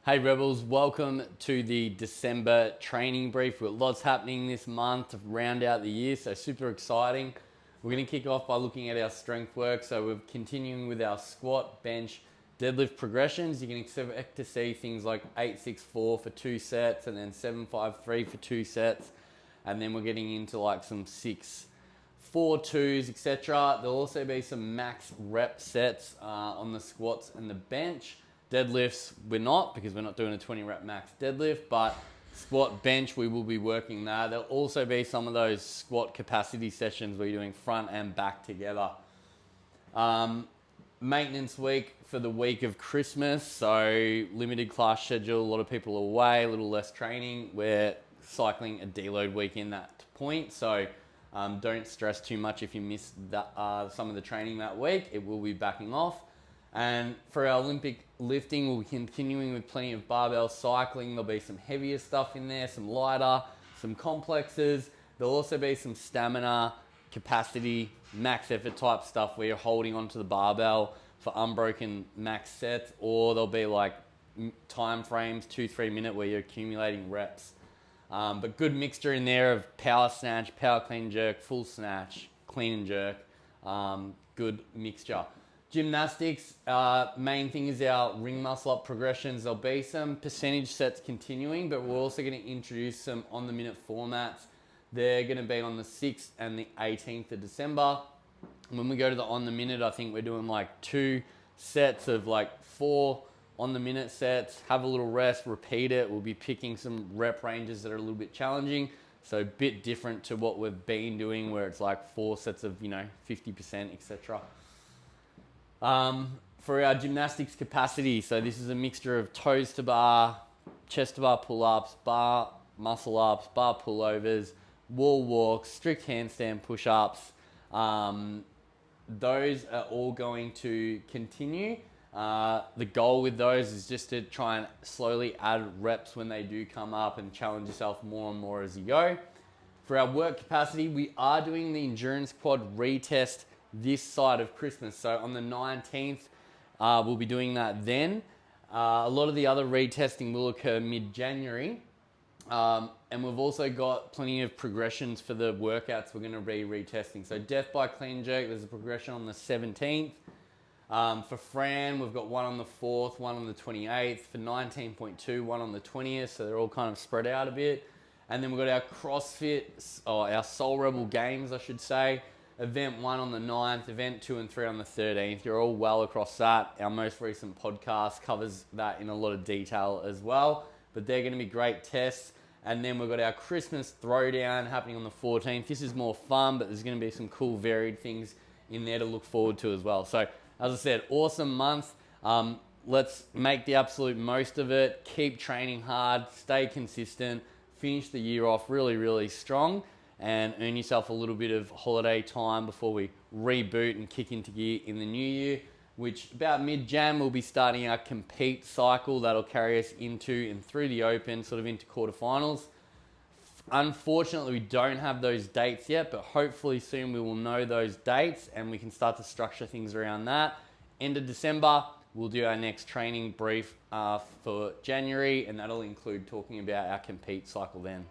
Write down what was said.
Hey Rebels, welcome to the December training brief. We've got lots happening this month to round out the year, so super exciting. We're going to kick off by looking at our strength work. So we're continuing with our squat, bench, deadlift progressions. You can expect to see things like 8-6-4 for 2 sets and then 7-5-3 for 2 sets. And then we're getting into like some 6-4-2s, etc. There'll also be some max rep sets on the squats and the bench. Deadlifts, we're not, because we're not doing a 20 rep max deadlift, but squat, bench, we will be working that. There'll also be some of those squat capacity sessions where you're doing front and back together. Maintenance week for the week of Christmas, so limited class schedule, a lot of people are away, a little less training. We're cycling a deload week in that point, so don't stress too much if you miss that, some of the training that week. It will be backing off. And for our Olympic lifting, we'll be continuing with plenty of barbell cycling. There'll be some heavier stuff in there, some lighter, some complexes. There'll also be some stamina, capacity, max effort type stuff where you're holding onto the barbell for unbroken max sets, or there'll be like time frames, 2-3 minute, where you're accumulating reps. But good mixture in there of power snatch, power clean jerk, full snatch, clean and jerk. Good mixture. Gymnastics, main thing is our ring muscle up progressions. There'll be some percentage sets continuing, but we're also going to introduce some on the minute formats. They're going to be on the 6th and the 18th of December. When we go to the on the minute, I think we're doing like 2 sets of like 4 on the minute sets, have a little rest, repeat it. We'll be picking some rep ranges that are a little bit challenging. So a bit different to what we've been doing, where it's like 4 sets of, 50%, etc. For our gymnastics capacity, so this is a mixture of toes to bar, chest to bar pull-ups, bar muscle ups, bar pullovers, wall walks, strict handstand push-ups. Those are all going to continue. The goal with those is just to try and slowly add reps when they do come up and challenge yourself more and more as you go. For our work capacity, we are doing the endurance quad retest this side of Christmas. So on the 19th, we'll be doing that then. A lot of the other retesting will occur mid-January. And we've also got plenty of progressions for the workouts we're going to be retesting. So death by clean jerk, there's a progression on the 17th. For Fran, we've got one on the 4th, one on the 28th. For 19.2, one on the 20th. So they're all kind of spread out a bit. And then we've got our CrossFit, or our Soul Rebel Games, I should say. Event 1 on the 9th, event 2 and 3 on the 13th. You're all well across that. Our most recent podcast covers that in a lot of detail as well. But they're going to be great tests. And then we've got our Christmas Throwdown happening on the 14th. This is more fun, but there's going to be some cool varied things in there to look forward to as well. So, as I said, awesome month. Let's make the absolute most of it. Keep training hard. Stay consistent. Finish the year off really, really strong. And earn yourself a little bit of holiday time before we reboot and kick into gear in the new year, which about mid-Jan we'll be starting our compete cycle that'll carry us into and through the Open, sort of into quarterfinals. Unfortunately, we don't have those dates yet, but hopefully soon we will know those dates and we can start to structure things around that. End of December, we'll do our next training brief for January, and that'll include talking about our compete cycle then.